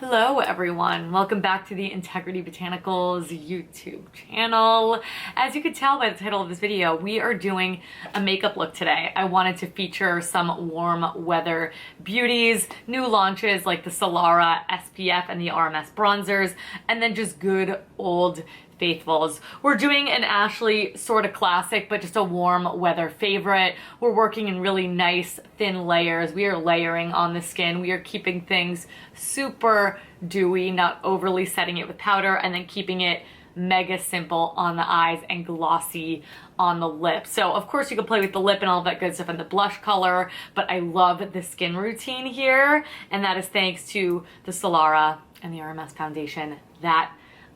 Hello everyone, welcome back to the Integrity Botanicals YouTube channel. As you could tell by the title of this video, we are doing a makeup look today. I wanted to feature some warm weather beauties, new launches like the Solara SPF and the RMS bronzers, and then just good old faithfuls. We're doing an Ashley sort of classic, but just a warm weather favorite. We're working in really nice thin layers. We are layering on the skin. We are keeping things super dewy, not overly setting it with powder, and then keeping it mega simple on the eyes and glossy on the lips. So of course you can play with the lip and all of that good stuff and the blush color, but I love the skin routine here, and that is thanks to the Solara and the RMS foundation that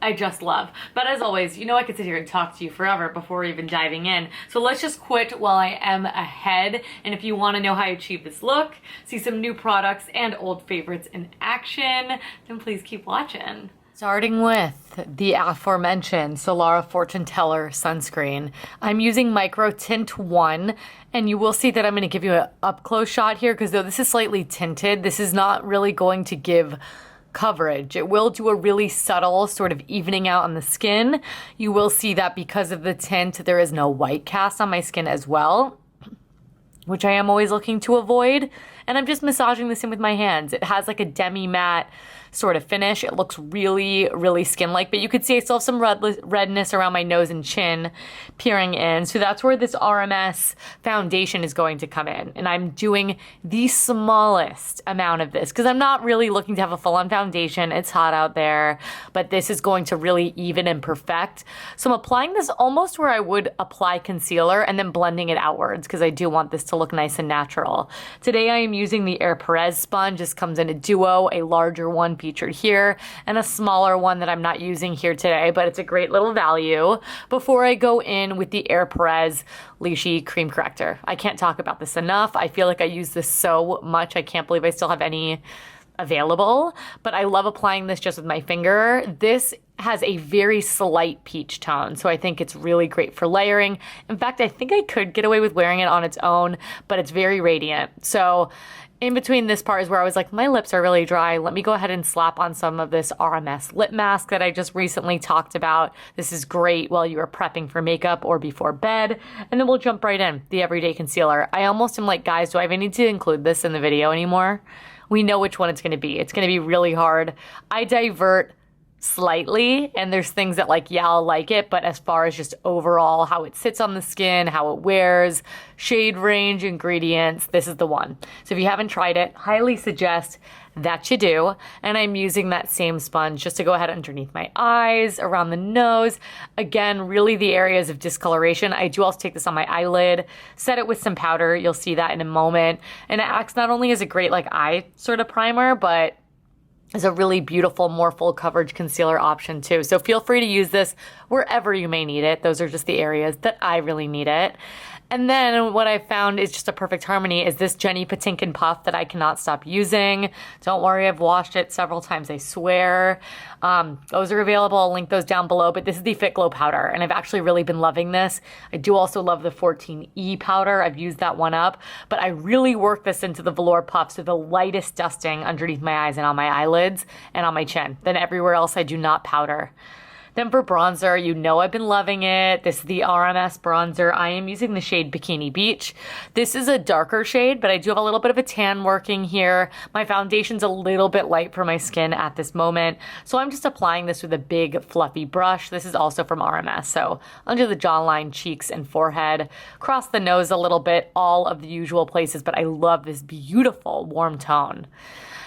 I just love. But as always, you know I could sit here and talk to you forever before even diving in. So let's just quit while I am ahead. And if you want to know how I achieve this look, see some new products and old favorites in action, then please keep watching. Starting with the aforementioned Solara Fortune Teller sunscreen. I'm using Micro Tint 1, and you will see that I'm going to give you an up-close shot here because though this is slightly tinted, this is not really going to give coverage. It will do a really subtle sort of evening out on the skin. You will see that because of the tint, there is no white cast on my skin as well, which I am always looking to avoid. And I'm just massaging this in with my hands. It has like a demi-matte sort of finish. It looks really, really skin-like, but you could see I still have some redness around my nose and chin peering in. So that's where this RMS foundation is going to come in. And I'm doing the smallest amount of this because I'm not really looking to have a full-on foundation. It's hot out there, but this is going to really even and perfect. So I'm applying this almost where I would apply concealer and then blending it outwards because I do want this to look nice and natural. Today I am using the Air Perez sponge. This comes in a duo, a larger one featured here and a smaller one that I'm not using here today, but it's a great little value before I go in with the Air Perez Lychee Cream Corrector. I can't talk about this enough. I feel like I use this so much. I can't believe I still have any available, but I love applying this just with my finger. This has a very slight peach tone, so I think it's really great for layering. In fact, I think I could get away with wearing it on its own, but it's very radiant. So in between this part is where I was like, my lips are really dry. Let me go ahead and slap on some of this RMS lip mask that I just recently talked about. This is great while you are prepping for makeup or before bed. And then we'll jump right in, the Everyday Concealer. I almost am like, guys, do I even need to include this in the video anymore? We know which one it's gonna be. It's gonna be really hard. I divert slightly, and there's things that like, yeah, I'll like it, but as far as just overall how it sits on the skin, how it wears, shade range, ingredients, this is the one. So if you haven't tried it, highly suggest that you do. And I'm using that same sponge just to go ahead underneath my eyes, around the nose. Again, really the areas of discoloration. I do also take this on my eyelid, set it with some powder. You'll see that in a moment. And it acts not only as a great like eye sort of primer, but is a really beautiful, more full coverage concealer option too. So feel free to use this wherever you may need it. Those are just the areas that I really need it. And then what I found is just a perfect harmony is this Jenny Patinkin puff that I cannot stop using. Don't worry, I've washed it several times, I swear. Those are available, I'll link those down below, but this is the Fit Glow powder, and I've actually really been loving this. I do also love the 14E powder. I've used that one up, but I really work this into the velour puff, so the lightest dusting underneath my eyes and on my eyelids and on my chin. Then everywhere else I do not powder. Then for bronzer, you know I've been loving it. This is the RMS bronzer. I am using the shade Bikini Beach. This is a darker shade, but I do have a little bit of a tan working here. My foundation's a little bit light for my skin at this moment, so I'm just applying this with a big fluffy brush. This is also from RMS, so under the jawline, cheeks, and forehead, across the nose a little bit, all of the usual places, but I love this beautiful warm tone.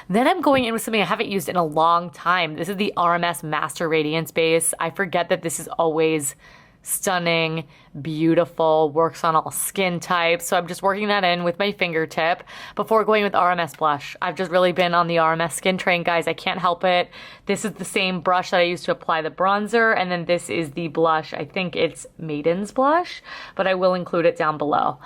Then I'm going in with something I haven't used in a long time. This is the RMS Master Radiance Base. I forget that this is always stunning, beautiful, works on all skin types. So I'm just working that in with my fingertip before going with RMS blush. I've just really been on the RMS skin train, guys. I can't help it. This is the same brush that I used to apply the bronzer, and then this is the blush. I think it's Maiden's Blush, but I will include it down below.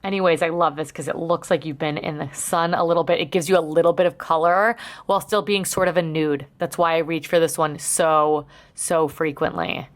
Anyways, I love this because it looks like you've been in the sun a little bit. It gives you a little bit of color while still being sort of a nude. That's why I reach for this one so frequently.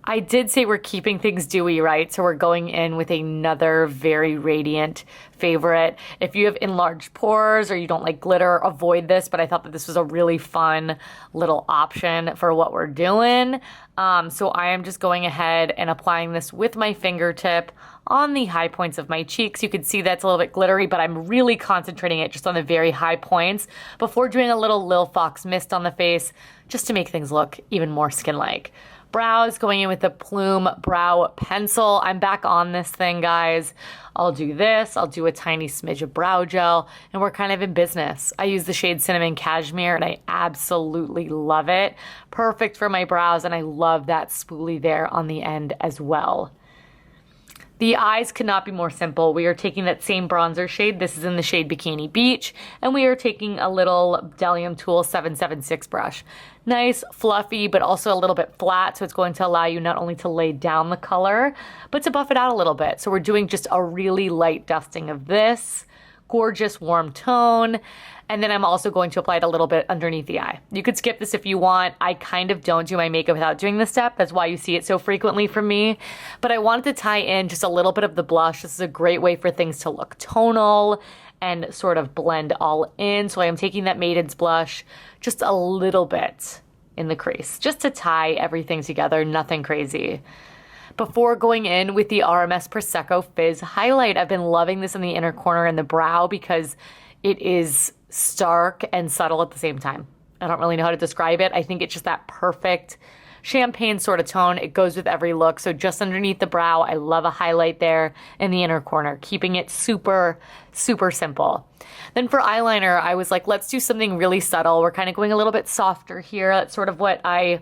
I did say we're keeping things dewy, right? So we're going in with another very radiant favorite. If you have enlarged pores or you don't like glitter, avoid this, but I thought that this was a really fun little option for what we're doing. So I am just going ahead and applying this with my fingertip on the high points of my cheeks. You can see that's a little bit glittery, but I'm really concentrating it just on the very high points before doing a little Lil Fox mist on the face, just to make things look even more skin-like. Brows, going in with the Plume Brow Pencil. I'm back on this thing, guys. I'll do this. I'll do a tiny smidge of brow gel, and we're kind of in business. I use the shade Cinnamon Cashmere, and I absolutely love it. Perfect for my brows, and I love that spoolie there on the end as well. The eyes could not be more simple. We are taking that same bronzer shade. This is in the shade Bikini Beach. And we are taking a little Bdellium Tool 776 brush. Nice, fluffy, but also a little bit flat. So it's going to allow you not only to lay down the color, but to buff it out a little bit. So we're doing just a really light dusting of this. Gorgeous warm tone. And then I'm also going to apply it a little bit underneath the eye. You could skip this if you want. I kind of don't do my makeup without doing this step. That's why you see it so frequently from me. But I wanted to tie in just a little bit of the blush. This is a great way for things to look tonal and sort of blend all in. So I am taking that Maiden's blush just a little bit in the crease, just to tie everything together, nothing crazy. Before going in with the RMS Prosecco Fizz highlight, I've been loving this in the inner corner and the brow because it is stark and subtle at the same time. I don't really know how to describe it. I think it's just that perfect champagne sort of tone. It goes with every look. So just underneath the brow, I love a highlight there in the inner corner, keeping it super, super simple. Then for eyeliner, I was like, let's do something really subtle. We're kind of going a little bit softer here. That's sort of what I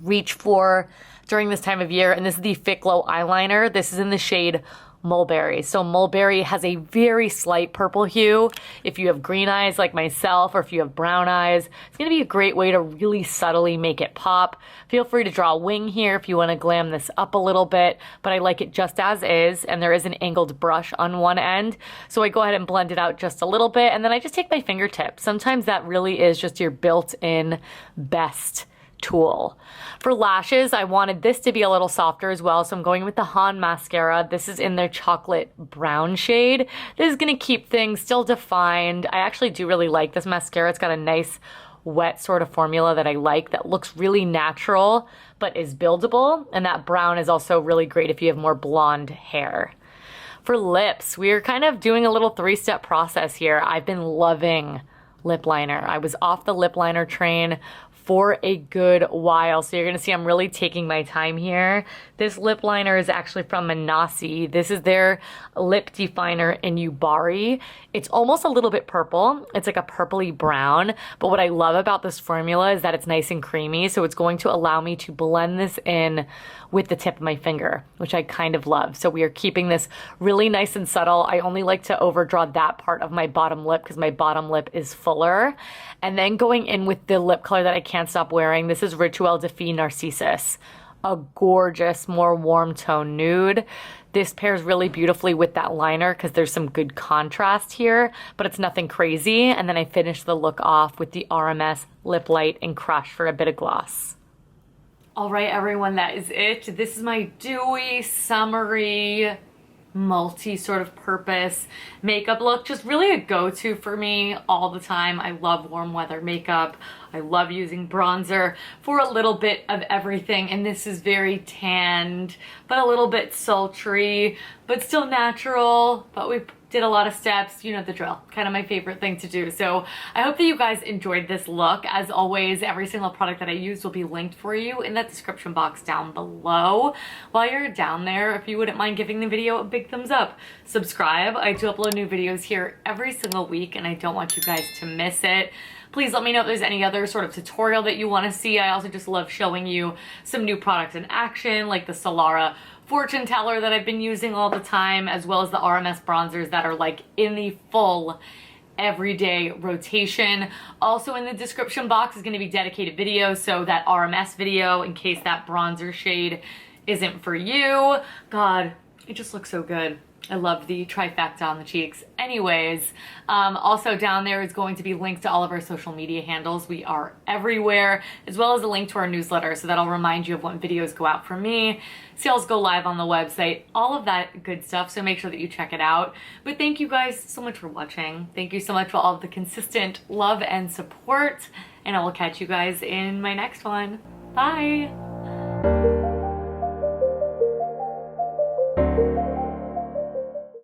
reach for during this time of year. And this is the Fit Glow eyeliner. This is in the shade Mulberry. So Mulberry has a very slight purple hue. If you have green eyes like myself, or if you have brown eyes, it's going to be a great way to really subtly make it pop. Feel free to draw a wing here if you want to glam this up a little bit, but I like it just as is, and there is an angled brush on one end. So I go ahead and blend it out just a little bit, and then I just take my fingertip. Sometimes that really is just your built-in best tool. For lashes, I wanted this to be a little softer as well, so I'm going with the Han mascara. This is in their chocolate brown shade. This is going to keep things still defined. I actually do really like this mascara. It's got a nice wet sort of formula that I like that looks really natural but is buildable, and that brown is also really great if you have more blonde hair. For lips, we're kind of doing a little three-step process here. I've been loving lip liner. I was off the lip liner train for a good while. So you're gonna see I'm really taking my time here. This lip liner is actually from Manasi. This is their lip definer in Yubari. It's almost a little bit purple. It's like a purpley brown. But what I love about this formula is that it's nice and creamy. So it's going to allow me to blend this in with the tip of my finger, which I kind of love. So we are keeping this really nice and subtle. I only like to overdraw that part of my bottom lip because my bottom lip is fuller. And then going in with the lip color that I can't stop wearing. This is Rituel de Fille Narcissus. A gorgeous, more warm tone nude. This pairs really beautifully with that liner because there's some good contrast here, but it's nothing crazy. And then I finish the look off with the RMS Lip Light and Crush for a bit of gloss. All right, everyone, that is it. This is my dewy, summery, multi sort of purpose makeup look. Just really a go-to for me all the time. I love warm weather makeup. I love using bronzer for a little bit of everything, and this is very tanned but a little bit sultry but still natural, but we did a lot of steps, you know the drill. Kind of my favorite thing to do. So I hope that you guys enjoyed this look. As always, every single product that I use will be linked for you in that description box down below. While you're down there, if you wouldn't mind giving the video a big thumbs up, subscribe. I do upload new videos here every single week, and I don't want you guys to miss it. Please let me know if there's any other sort of tutorial that you want to see. I also just love showing you some new products in action, like the Solara Fortune Teller that I've been using all the time, as well as the RMS bronzers that are like in the full everyday rotation. Also in the description box is going to be dedicated videos, so that RMS video in case that bronzer shade isn't for you. God, it just looks so good. I love the trifecta on the cheeks. Anyways, also down there is going to be linked to all of our social media handles. We are everywhere, as well as a link to our newsletter, so that'll remind you of when videos go out from me. Sales go live on the website, all of that good stuff, so make sure that you check it out. But thank you guys so much for watching. Thank you so much for all of the consistent love and support, and I will catch you guys in my next one. Bye!